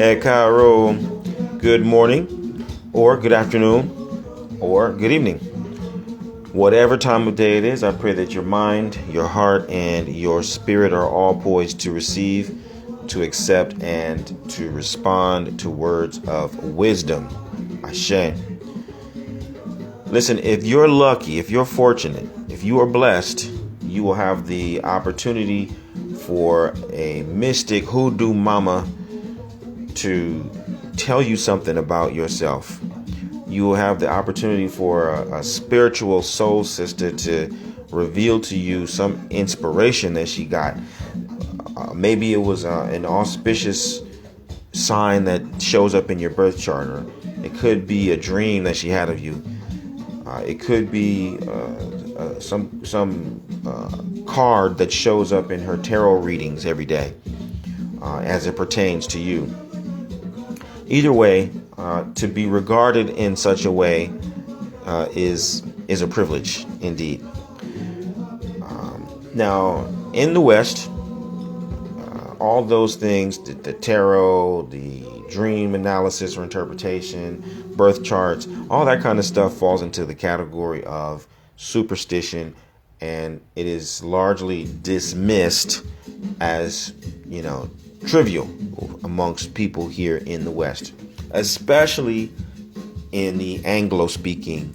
Cairo, good morning, or good afternoon, or good evening. Whatever time of day it is, I pray that your mind, your heart, and your spirit are all poised to receive, to accept, and to respond to words of wisdom. Ashe. Listen, if you're lucky, if you're fortunate, if you are blessed, you will have the opportunity for a mystic hoodoo mama to tell you something about yourself. You will have the opportunity for a spiritual soul sister to reveal to you some inspiration that she got. Maybe it was an auspicious sign that shows up in your birth chart, or it could be a dream that she had of you. It could be some card that shows up in her tarot readings every day as it pertains to you. Either way, to be regarded in such a way is a privilege indeed. Now, in the West, all those things, the tarot, the dream analysis or interpretation, birth charts, all that kind of stuff falls into the category of superstition, and it is largely dismissed as, trivial amongst people here in the West, especially in the Anglo-speaking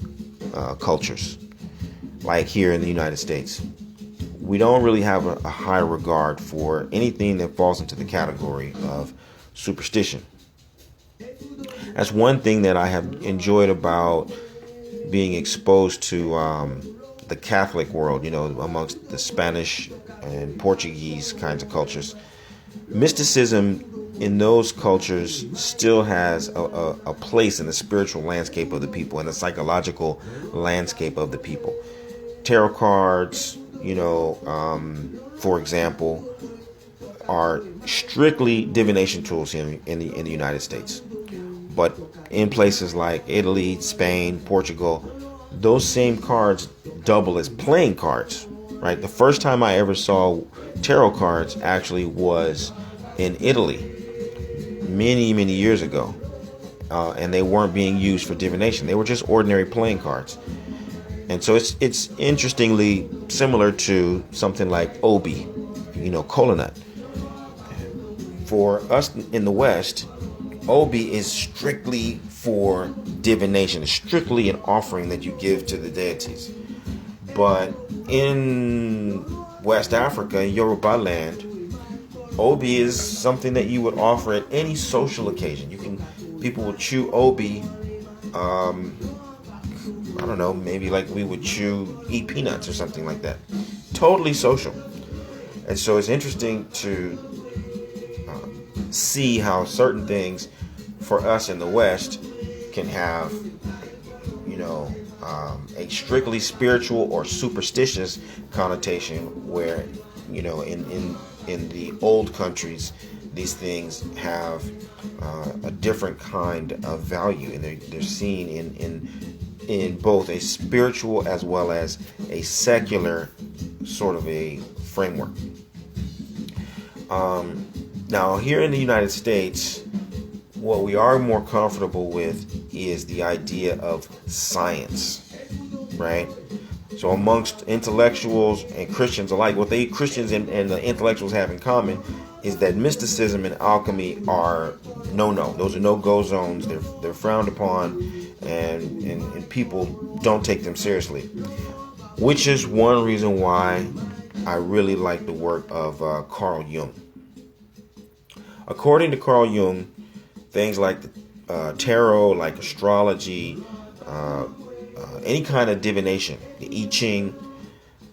cultures, like here in the United States. We don't really have a high regard for anything that falls into the category of superstition. That's one thing that I have enjoyed about being exposed to the Catholic world, amongst the Spanish and Portuguese kinds of cultures. Mysticism in those cultures still has a place in the spiritual landscape of the people and the psychological landscape of the people. Tarot cards, for example, are strictly divination tools in the United States. But in places like Italy, Spain, Portugal, those same cards double as playing cards, right? The first time I ever saw tarot cards actually was in Italy many, many years ago. And they weren't being used for divination. They were just ordinary playing cards. And so it's interestingly similar to something like Obi, kola nut. For us in the West, Obi is strictly for divination. It's strictly an offering that you give to the deities. But in West Africa, Yoruba land, Obi is something that you would offer at any social occasion. People will chew Obi, maybe like we would eat peanuts or something like that. Totally social. And so it's interesting to see how certain things for us in the West can have, a strictly spiritual or superstitious connotation, where, in the old countries, these things have a different kind of value, and they're seen in both a spiritual as well as a secular sort of a framework. Now, here in the United States, what we are more comfortable with is the idea of science, right? So amongst intellectuals and Christians alike, what Christians and the intellectuals have in common is that mysticism and alchemy are no-no. Those are no-go zones. They're frowned upon, and people don't take them seriously. Which is one reason why I really like the work of Carl Jung. According to Carl Jung, things like tarot, like astrology, any kind of divination, the I Ching,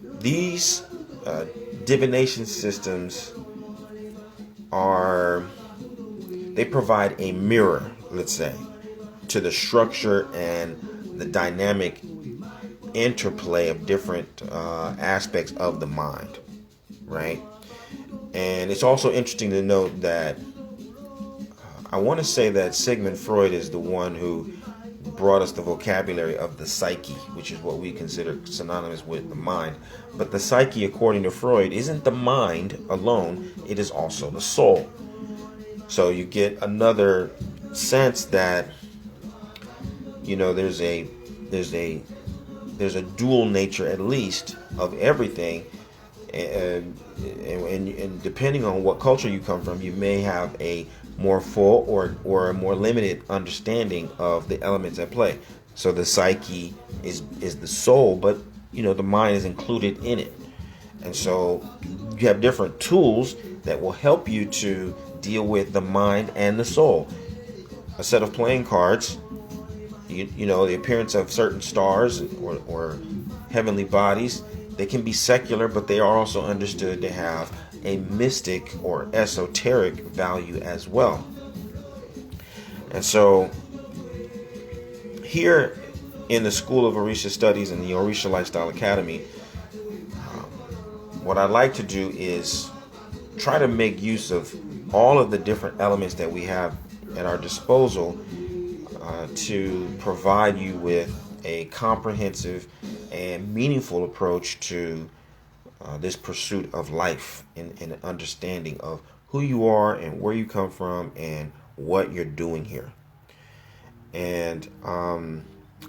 these divination systems they provide a mirror, let's say, to the structure and the dynamic interplay of different aspects of the mind, right? And it's also interesting to note that I want to say that Sigmund Freud is the one who brought us the vocabulary of the psyche, which is what we consider synonymous with the mind. But the psyche, according to Freud, isn't the mind alone, it is also the soul. So you get another sense that, there's a dual nature, at least, of everything. And depending on what culture you come from, you may have a more full or a more limited understanding of the elements at play. So the psyche is the soul, but the mind is included in it. And so you have different tools that will help you to deal with the mind and the soul. A set of playing cards, the appearance of certain stars or heavenly bodies, they can be secular, but they are also understood to have a mystic or esoteric value as well. And so here in the School of Orisha Studies and the Orisha Lifestyle Academy, what I'd like to do is try to make use of all of the different elements that we have at our disposal to provide you with a comprehensive and meaningful approach to this pursuit of life and an understanding of who you are and where you come from and what you're doing here. And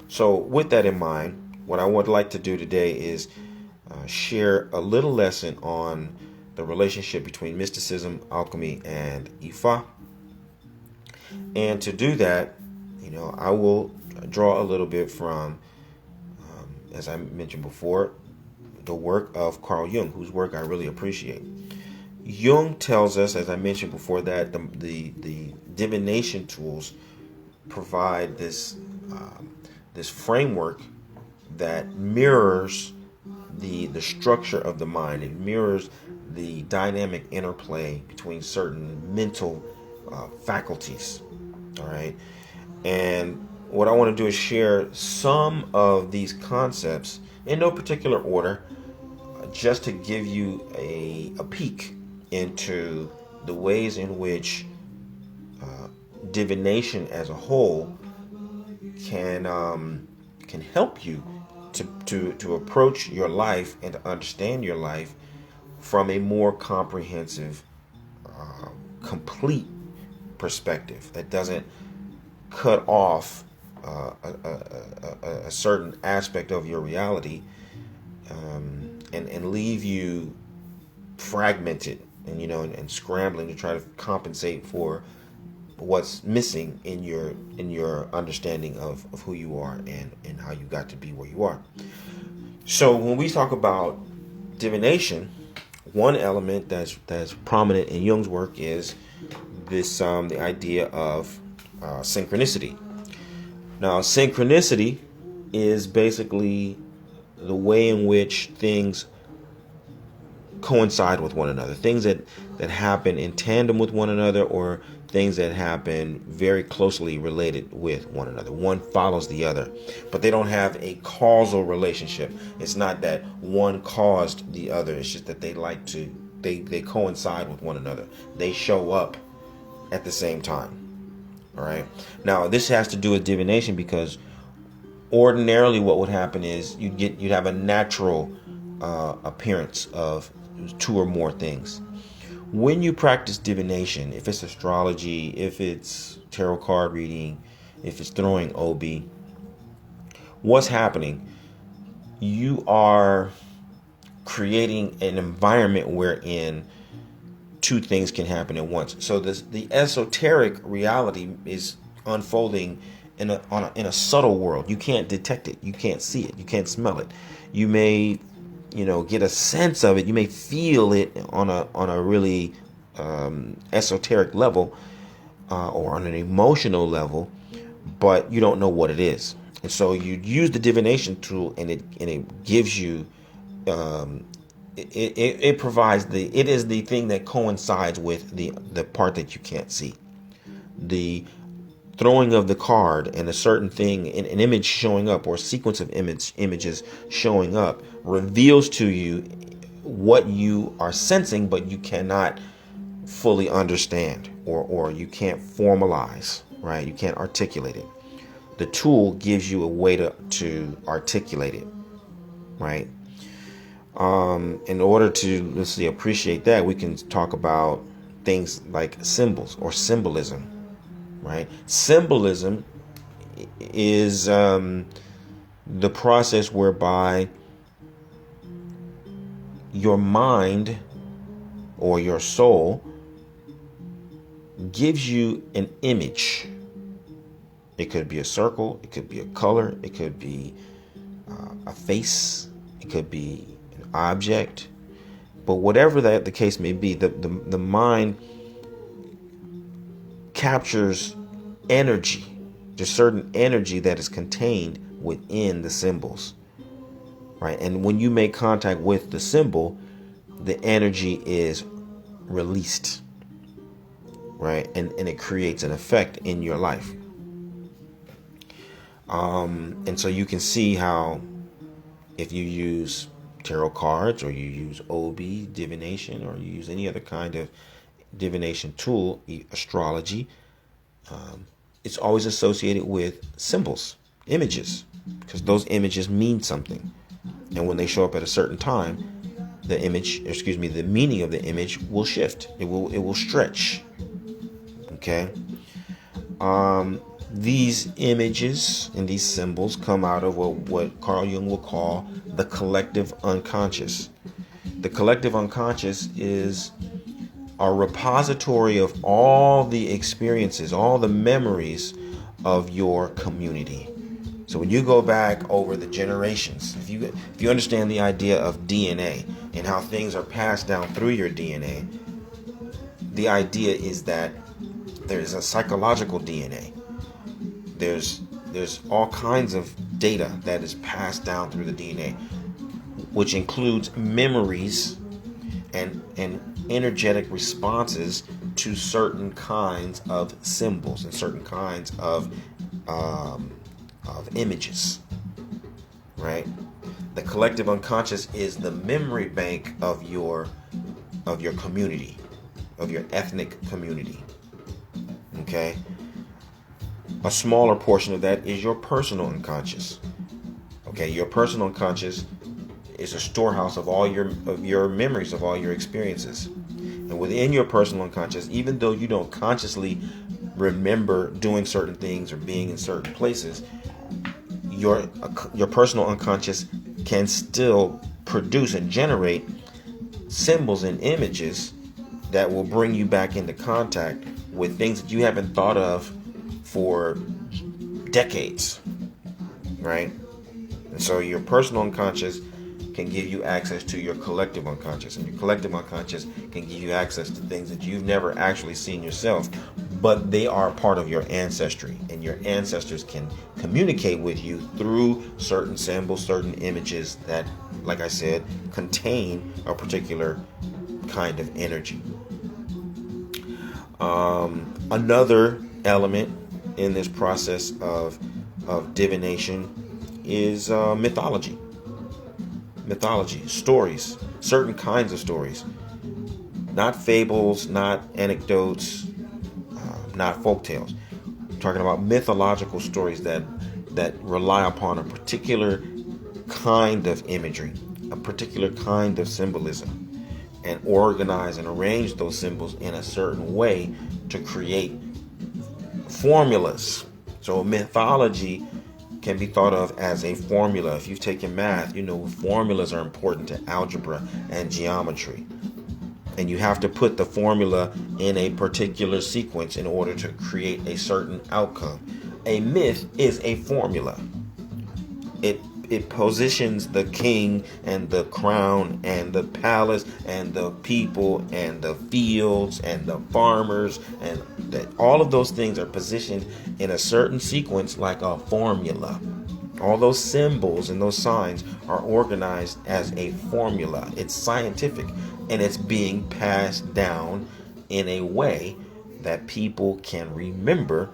so with that in mind, what I would like to do today is share a little lesson on the relationship between mysticism, alchemy, and Ifa. And to do that, I will draw a little bit from, as I mentioned before, the work of Carl Jung, whose work I really appreciate. Jung tells us, as I mentioned before, that the divination tools provide this framework that mirrors the structure of the mind. It mirrors the dynamic interplay between certain mental faculties. All right. And what I want to do is share some of these concepts in no particular order, just to give you a peek into the ways in which divination as a whole can help you to approach your life and to understand your life from a more comprehensive, complete perspective that doesn't cut off a certain aspect of your reality and leave you fragmented and scrambling to try to compensate for what's missing in your understanding of who you are and how you got to be where you are. So when we talk about divination, one element that's prominent in Jung's work is this the idea of synchronicity. Now, synchronicity is basically the way in which things coincide with one another, things that happen in tandem with one another, or things that happen very closely related with one another. One follows the other, but they don't have a causal relationship. It's not that one caused the other. It's just that they coincide with one another. They show up at the same time. All right. Now, this has to do with divination because ordinarily what would happen is you'd have a natural appearance of two or more things. When you practice divination, if it's astrology, if it's tarot card reading, if it's throwing obi, what's happening? You are creating an environment wherein two things can happen at once. So the esoteric reality is unfolding in a subtle world. You can't detect it. You can't see it. You can't smell it. You may get a sense of it. You may feel it on a really esoteric level or on an emotional level, but you don't know what it is. And so you use the divination tool, and it gives you it provides it is the thing that coincides with the part that you can't see. The throwing of the card and a certain thing, an image showing up or a sequence of images showing up reveals to you what you are sensing, but you cannot fully understand or you can't formalize, right? You can't articulate it. The tool gives you a way to articulate it, right? In order to, appreciate that, we can talk about things like symbols or symbolism, right? Symbolism is the process whereby your mind or your soul gives you an image. It could be a circle, it could be a color, it could be a face, it could be an object. But whatever that the case may be, the mind captures energy. There's certain energy that is contained within the symbols, right? And when you make contact with the symbol, the energy is released, right? And it creates an effect in your life. And so you can see how if you use tarot cards or you use OB, divination, or you use any other kind of divination tool, astrology, it's always associated with symbols, images, because those images mean something. And when they show up at a certain time, the meaning of the image will shift. It will stretch. Okay. These images and these symbols come out of what Carl Jung will call the collective unconscious. The collective unconscious is a repository of all the experiences, all the memories of your community. So when you go back over the generations, if you understand the idea of DNA and how things are passed down through your DNA, the idea is that there's a psychological DNA. There's all kinds of data that is passed down through the DNA, which includes memories and energetic responses to certain kinds of symbols and certain kinds of images, right? The collective unconscious is the memory bank of your community, of your ethnic community. Okay? A smaller portion of that is your personal unconscious. Okay, your personal unconscious is a storehouse of all your memories, of all your experiences. And within your personal unconscious, even though you don't consciously remember doing certain things or being in certain places, your personal unconscious can still produce and generate symbols and images that will bring you back into contact with things that you haven't thought of for decades, right? And so your personal unconscious can give you access to your collective unconscious, and your collective unconscious can give you access to things that you've never actually seen yourself, but they are part of your ancestry, and your ancestors can communicate with you through certain symbols, certain images that, like I said, contain a particular kind of energy. Another element in this process of divination is mythology. Mythology, stories, certain kinds of stories, not fables, not anecdotes, not folktales. I'm talking about mythological stories that rely upon a particular kind of imagery, a particular kind of symbolism, and organize and arrange those symbols in a certain way to create formulas. So mythology can be thought of as a formula. If you've taken math, you know formulas are important to algebra and geometry. And you have to put the formula in a particular sequence in order to create a certain outcome. A myth is a formula. It positions the king and the crown and the palace and the people and the fields and the farmers, and all of those things are positioned in a certain sequence like a formula. All those symbols and those signs are organized as a formula. It's scientific, and it's being passed down in a way that people can remember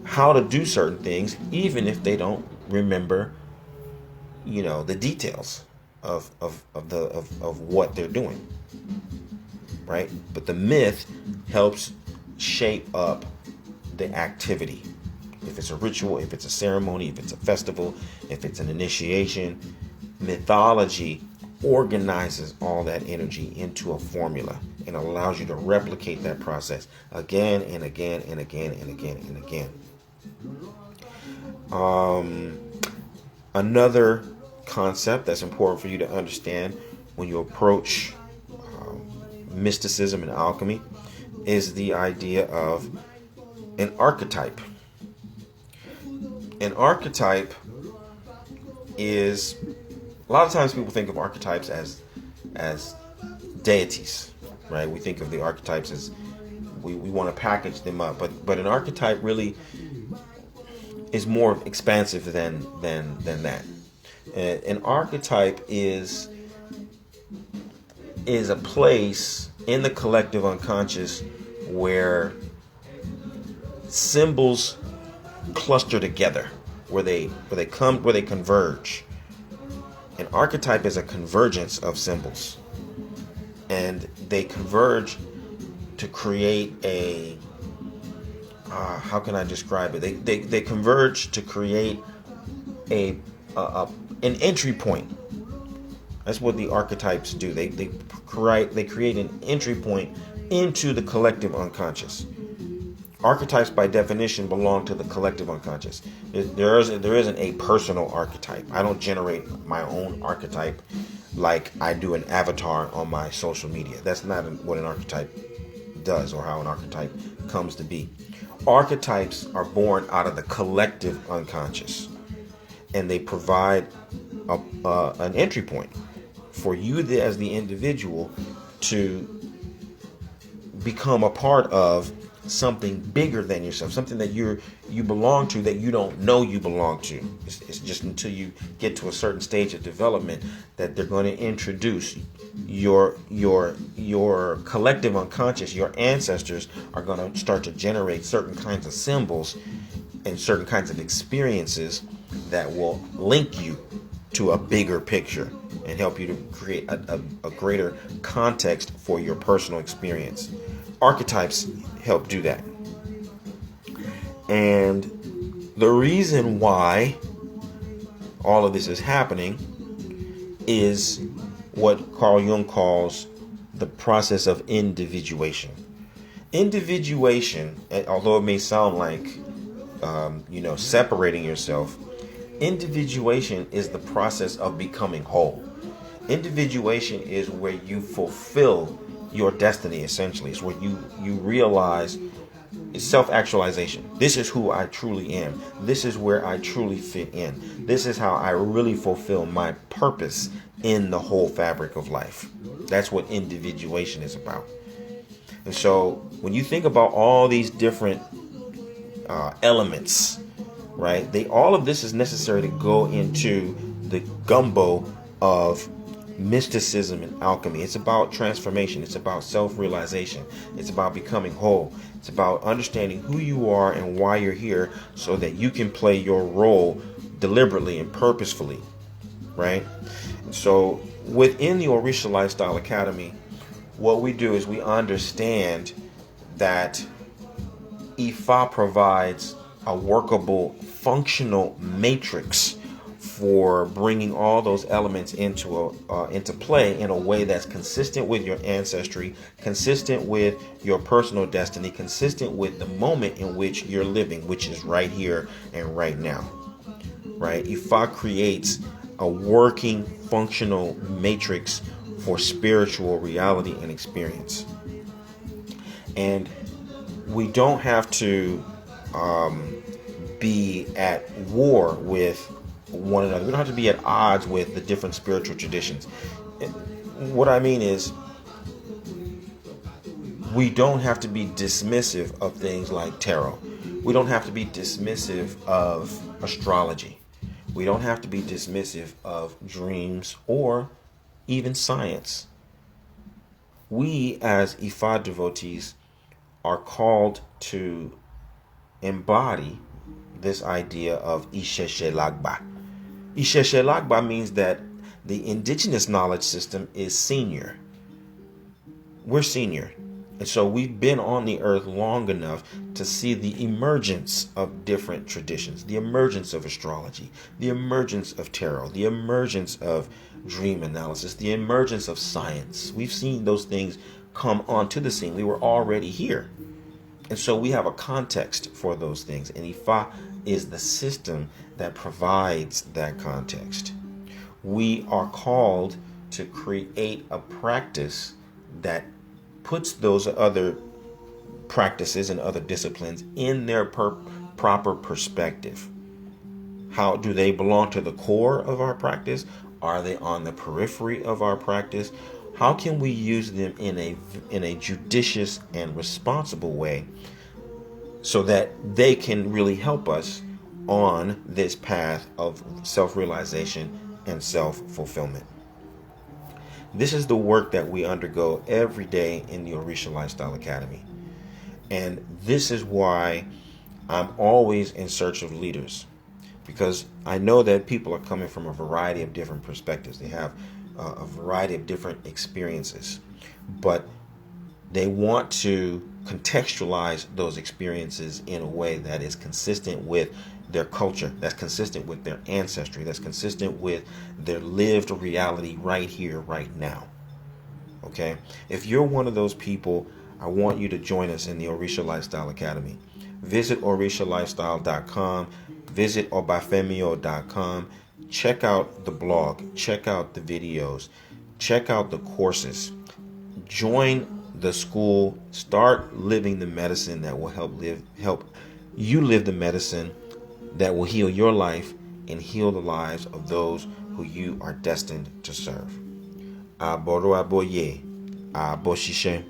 how to do certain things, even if they don't remember, the details of what they're doing, right? But the myth helps shape up the activity. If it's a ritual, if it's a ceremony, if it's a festival, if it's an initiation, mythology organizes all that energy into a formula and allows you to replicate that process again and again and again and again and again. Another concept that's important for you to understand when you approach mysticism and alchemy is the idea of an archetype. An archetype is, a lot of times people think of archetypes as deities, right? We think of the archetypes as we want to package them up, but an archetype really is more expansive than that. An archetype is a place in the collective unconscious where symbols cluster together, where they converge. An archetype is a convergence of symbols, and they converge to create a how can I describe it? They converge to create an entry point. That's what the archetypes do. They create an entry point into the collective unconscious. Archetypes, by definition, belong to the collective unconscious. There isn't a personal archetype. I don't generate my own archetype like I do an avatar on my social media. That's not what an archetype does or how an archetype comes to be. Archetypes are born out of the collective unconscious, and they provide an entry point for you as the individual to become a part of something bigger than yourself, something that you belong to that you don't know you belong to. It's just until you get to a certain stage of development that they're going to introduce your collective unconscious. Your ancestors are going to start to generate certain kinds of symbols and certain kinds of experiences that will link you to a bigger picture and help you to create a greater context for your personal experience. Archetypes help do that. And the reason why all of this is happening is what Carl Jung calls the process of individuation. Individuation, although it may sound like separating yourself, individuation is the process of becoming whole. Individuation is where you fulfill your destiny, essentially. It's where you realize it's self-actualization. This is who I truly am. This is where I truly fit in. This is how I really fulfill my purpose in the whole fabric of life. That's what individuation is about. And so when you think about all these different elements, right? All of this is necessary to go into the gumbo of mysticism and alchemy. It's about transformation. It's about self-realization. It's about becoming whole. It's about understanding who you are and why you're here so that you can play your role deliberately and purposefully, right? So within the Orisha Lifestyle Academy, what we do is we understand that Ifa provides a workable, functional matrix for bringing all those elements into play in a way that's consistent with your ancestry, consistent with your personal destiny, consistent with the moment in which you're living, which is right here and right now. Right? Ifa creates a working, functional matrix for spiritual reality and experience. And we don't have to be at war with one another. We don't have to be at odds with the different spiritual traditions. What I mean is, we don't have to be dismissive of things like tarot. We don't have to be dismissive of astrology. We don't have to be dismissive of dreams or even science. We as Ifa devotees are called to embody this idea of Isheshe Lagba. Isheshe Lagba means that the indigenous knowledge system is senior. We're senior. And so we've been on the earth long enough to see the emergence of different traditions, the emergence of astrology, the emergence of tarot, the emergence of dream analysis, the emergence of science. We've seen those things come onto the scene. We were already here. And so we have a context for those things. And Ifa is the system that provides that context. We are called to create a practice that puts those other practices and other disciplines in their proper perspective. How do they belong to the core of our practice? Are they on the periphery of our practice? How can we use them in a judicious and responsible way so that they can really help us on this path of self-realization and self-fulfillment? This is the work that we undergo every day in the Orisha Lifestyle Academy. And this is why I'm always in search of leaders, because I know that people are coming from a variety of different perspectives. They have a variety of different experiences, but they want to contextualize those experiences in a way that is consistent with their culture, that's consistent with their ancestry, that's consistent with their lived reality right here, right now. Okay? If you're one of those people, I want you to join us in the Orisha Lifestyle Academy. Visit orishalifestyle.com, visit obafemio.com, check out the blog, check out the videos, check out the courses. Join the school, start living the medicine that will help you live the medicine that will heal your life and heal the lives of those who you are destined to serve. Aboro aboye, aboshishe.